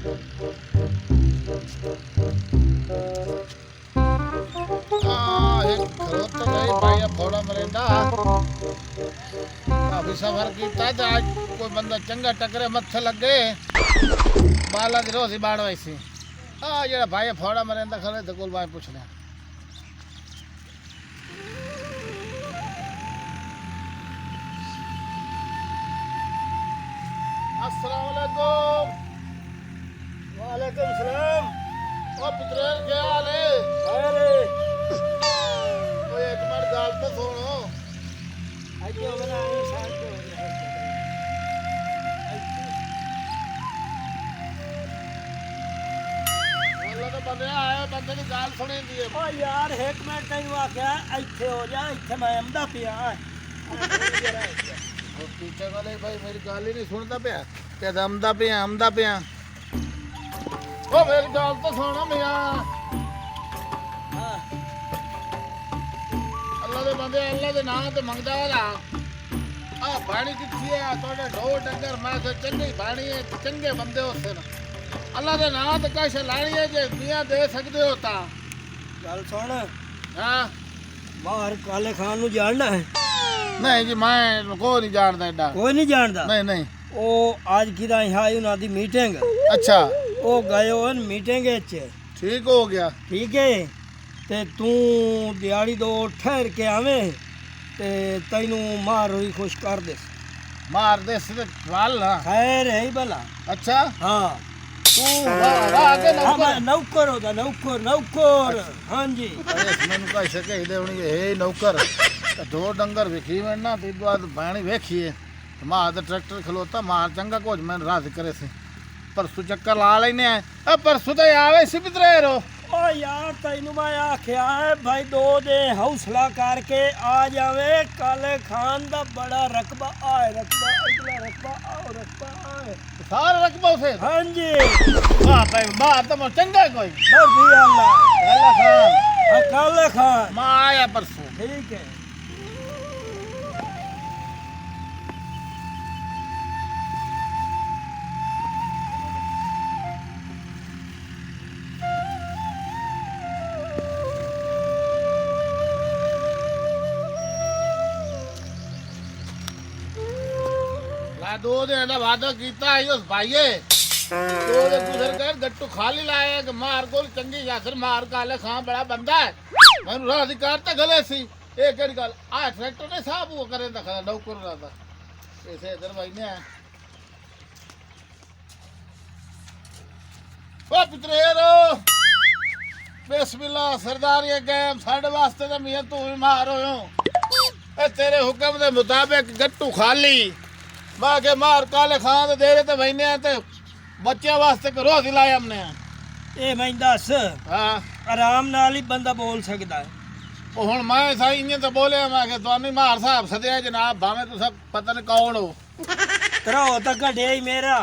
खरोता नहीं भाई फोड़ा मरेंदा काफी सफर किया तो आज कोई बंदा चंगा टकरे मत्थे लगे बाला दी रोजी बाड़ वैसी हाँ जरा भाई फोड़ा मरेंदा खड़े तो कुल भाई पूछने अस्सलाम वालेकुम। वालेकुम सलाम। ओ पुत्रेर क्या हाल है? अरे ओए एक मिनट गाल तो सुनो। आइए बना आई साथ को वाला तो बंदे आए बंदे की गाल सुनी दी है। ओ यार एक मिनट तैनू आख्या इत्थे हो जा इत्थे मैं आंदा पिया और पीछे वाले भाई मेरी गाल ही नहीं सुनता पिया क्या दमदा पिया ओ मेरी गाल तो सुनो मियां अल्लाह दे बंदे अल्लाह दे नाम ते मंगदा वाला आ बाणी किथी है तोड़े ढो डंगर मैं तो चंगी बाणी है चंगे बंदे होते ना अल्लाह दे नाम ते कैसे लानी है जे मियां दे सकदे हो ता गल सुन हां बाहर काले खान नु जानना है नहीं जी मैं को नहीं जानदा एडा कोई नहीं जानदा नहीं नहीं ओ आज किदा है उना दी मीटिंग अच्छा ओ गयो हन मीटिंग च ठीक हो गया ठीक है ते तू दिहाड़ी दो ठहर के आवे ते तैनू मार हुई खुश कर दे मार दे से वाल ना खैर है ही भला अच्छा हाँ तू आगे हाँ नौकर नौकर होता नौकर नौकर हाँ जी अरे मैंने कह सके देवनी हे नौकर तो दो डंगर विखी में ना ती बाद बाणी वेखिए मां तो ट्रैक्टर खलोता मार चंगा कुछ मैं राज करे से परसों चक्कर ला लेने अब परसों तो आवे सी पितरे रो ओ यार तैनू मैं आख्या है भाई दो दे हौसला करके आ जावे काले खान दा बड़ा रकबा आए रकबा इतना रकबा आओ रकबा आए सारा रकबा से हाँ जी वाह भाई मार तो चंगा कोई मर्जी अल्लाह काला खान हाँ, काले खान मां आया परसों ठीक है दो दिन का वादा किया है उस भाईए दो दिन गुजर कर गट्टू खाली लाया कि मार को चंगी यासर मार काले खां बड़ा बंदा है मैंने राह अधिकार तक गले सी एक केड़ी गल आ ट्रैक्टर ने साहब वो करे ता खड़ा नौकर रहता ऐसे इधर भाई ने ओ पितरेरो बिस्मिल्लाह सरदार ये गए साडे वास्ते तो मियां तू भी मार होयो ए तेरे हुक्म दे मुताबिक गट्टू खाली मैं के मार काले खां दे रहे ते बहने ते बच्चे वास्ते करो दिलाया हमने ए मैं दस हां आराम नाल ही बंदा बोल सकता है ओ हुन मैं सही इयां तो बोले मैं के तोनी मार साहब सदया जनाब भावे तू सब पता नहीं कौन हो तेरा होता घड़े ही मेरा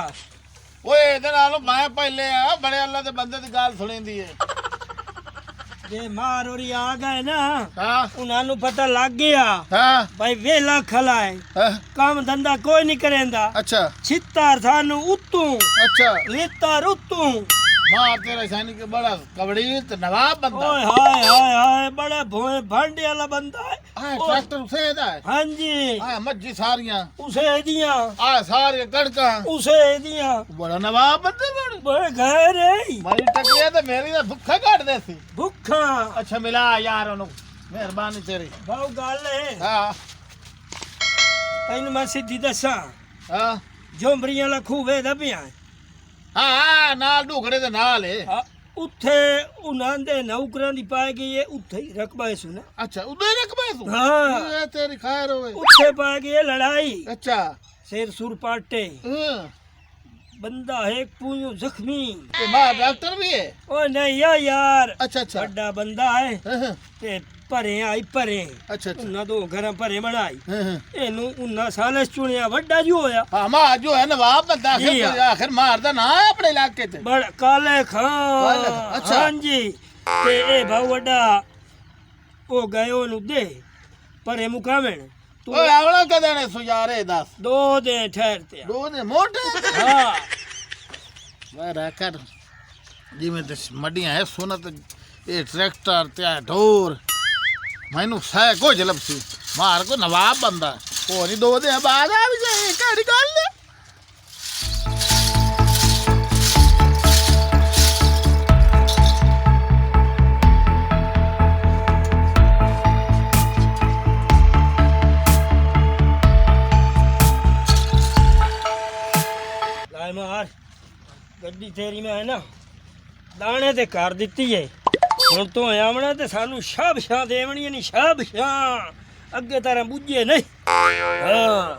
ओए इधर आलो मैं पहले आ बड़े अल्लाह दे बंदे दी गाल सुनींदी है जे मार और आ गए ना हां उन्हां पता लग गया हां भाई वेला खला है काम धंधा कोई नहीं करेंदा अच्छा छित्तर थानू उतू अच्छा लेतर उतू मार तेरा सैनिक के बड़ा कबड़ी ते नवाब बंदा ओए हाय हाय हाय बड़ा भोए भांडे वाला बंदा है आ ट्रैक्टर उसे दा है हाँ जी आ मज्जी सारियां उसे दिया आ सारे कड़का उसे दिया बड़ा नवाब बंदे बड़े बड़े घर है मेरी टकरिया तो मेरी तो भुक्खा काट देती भुखा अच्छा मिला यार उन्हों मेहरबानी तेरी भाव गल है हाँ तैनू मैं सीधी दसा हाँ झोंबरियां ला खूवे दा पिया हाँ नाल ढूकड़े दे नाल है उत्थे उन्हां दे नौकरां दी पाई गई है उत्थे ही रकबा है सुना अच्छा उधर रकबे तू हाँ ये तेरी खैर होवे उत्थे पाई गई है लड़ाई अच्छा शेर सुर पाटे हाँ बंदा है पूंयो जख्मी ये मां डॉक्टर भी है ओ नहीं यार अच्छा अच्छा बड़ा बंदा है हाँ, ते भरे आई भरे अच्छा अच्छा उन्हां दो घरां भरे बनाई हाँ, हाँ। एनू उन्हां साले चुनिया वड्डा जी होया हाँ मां जो है नवाब बंदा जी हाँ। आखिर मारदा ना है अपने इलाके ते बड़ा काले खां काले खां, अच्छा। हाँ जी ते ए भाऊ वड्डा ओ गयो नु दे भरे मुकावेण तू ओए आवड़ा कदे ने सुजारे दस दो दे ठहरते दो ने मोटे हाँ वह रैकर जिमें मडियां है सुनत ये ट्रैक्टर ते ढोर मैनू सह कुछ लपसी मार को नवाब बंदा हो नहीं 2 दिन बाद आ भी जाए केड़ी गल है ਲਾਏ ਮਾਰ ਗੱਡੀ ਤੇਰੀ ਮੈਂ ਨਾ ਦਾਣੇ ਤੇ ਕਰ ਦਿੱਤੀ ਏ ਹੁਣ ਤੋਂ ਆਵਣਾ ਤੇ ਸਾਨੂੰ ਸ਼ਾਬਸ਼ਾਂ ਦੇਵਣੀਆਂ ਨਹੀਂ ਸ਼ਾਬਸ਼ਾਂ ਅੱਗੇ ਤਰ੍ਹਾਂ ਬੁੱਝੇ ਨਹੀਂ ਹਾਂ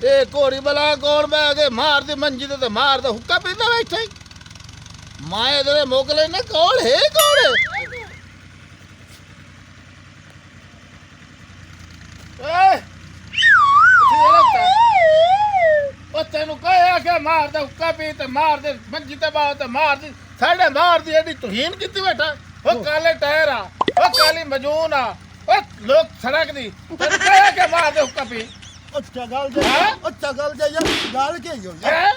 ए घोड़ी बला कौन बह के मार दी मंजी ते मार दे हुक्का पींदा बैठा ही माए तेरे मोकले ने कौन है कौन ओ तेनू कहे के मार दे हुक्का पी ते मार दे मंजी ते बात ते मार दी साढ़े मार दी एडी तुहीन कित्ती बैठा ओ काले टायर आ ओ काली मजून आ ओ लोग सड़क दी तेनू कहे के मार दे हुक्का पी अच्छा गाल जा अच्छा गाल जा यार गाल के हो यार हैं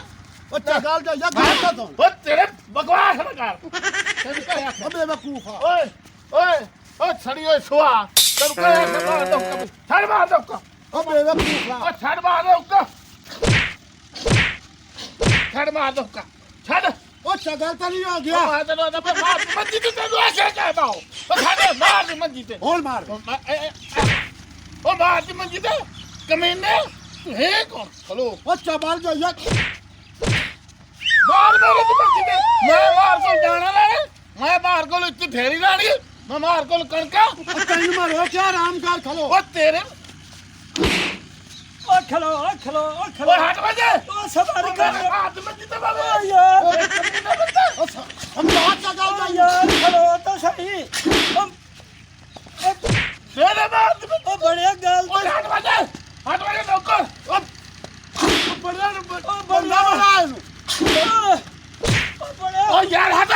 अच्छा गाल जा यार गाल का तो ओ तेरे बकवास न कर तेनू कहे अबे बेवकूफ ओए ओए ओ छड़ी ओए सुआ तेनू कहे के मार दे हुक्का पी छड़ मार दे हुक्का अबे बेवकूफ ओ छड़ मार दे हुक्का छड़ मार दे हुक्का छड़ अच्छा गाल तो नहीं हो ओ गया मार दे मार मंजी ते तेनू ऐसे कहता हूं ओ छड़ मार दी मंजी ते और मार ओ मार दी मंजी ते कमीने तू है कौन हेलो अच्छा बाल जा यार मार मेरे दी मंजी ते मैं मार को जाना ले मैं मार को इतनी फेरी लानी मैं मार को कणका अच्छा इन मारो क्या आराम कर खलो ओ तेरे ਓ ਖਲੋ ਓ ਖਲੋ ਓ ओ ਖਲੋ हट बजे ਓ ਸਵਾਰੀ ਕਰ हाथ मंजी ते बाबा ਓ ਯਾਰ हम अच्छा गाल ਓ जा ਯਾਰ ਖਲੋ ਤਾਂ ਸਹੀ ਓ मेरे मार दी ਓ ਬੜਿਆ ਗੱਲ ओ हट बजे नौकर ओ बड़ा ਓ बंदा ਬੜਿਆ बना ਓ ਬੜਿਆ ओ यार हट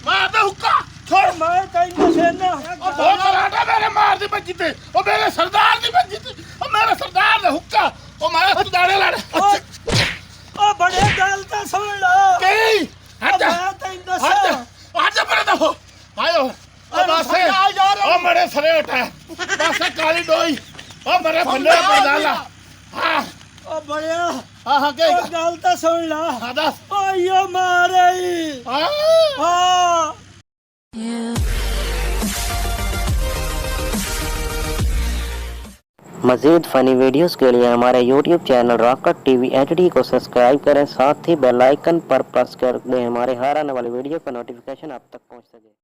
मार दे हुक्का छोड़ ਮੈਂ ਤੈਨੂੰ ਸੇਨਾ ओ बहुत बड़ा मेरे मार दी मंजी ते ओ मेरे सरदार दी मंजी ते ओ मेरे सरदार ने हुक्का ओ मारे तू दाड़े लड़ ਓ ਬੜਿਆ ਗੱਲ ਤਾਂ ਸੁਣ ਲੋ गई हट ਮੈਂ ਤੈਨੂੰ हट ਦੱਸਾਂ हट पर दो आयो ओ बासे ओ मरे सरे उठा बासे काली डोई ओ मरे भल्ले पे डाला हां ਓ ਬੜਿਆ हां के ਓ ਗੱਲ ਤਾਂ ਸੁਣ ਲਾ हां दस ਓ ਯੋ ਮਾਰੇ हां ਹਾਂ मज़ीद फ़नी वीडियोस के लिए हमारे YouTube channel rocket TV HD को सब्सक्राइब करें, साथ ही बेल आइकन पर प्रेस कर दें हमारे हर आने वाली वीडियो का नोटिफिकेशन आप तक पहुंच सके।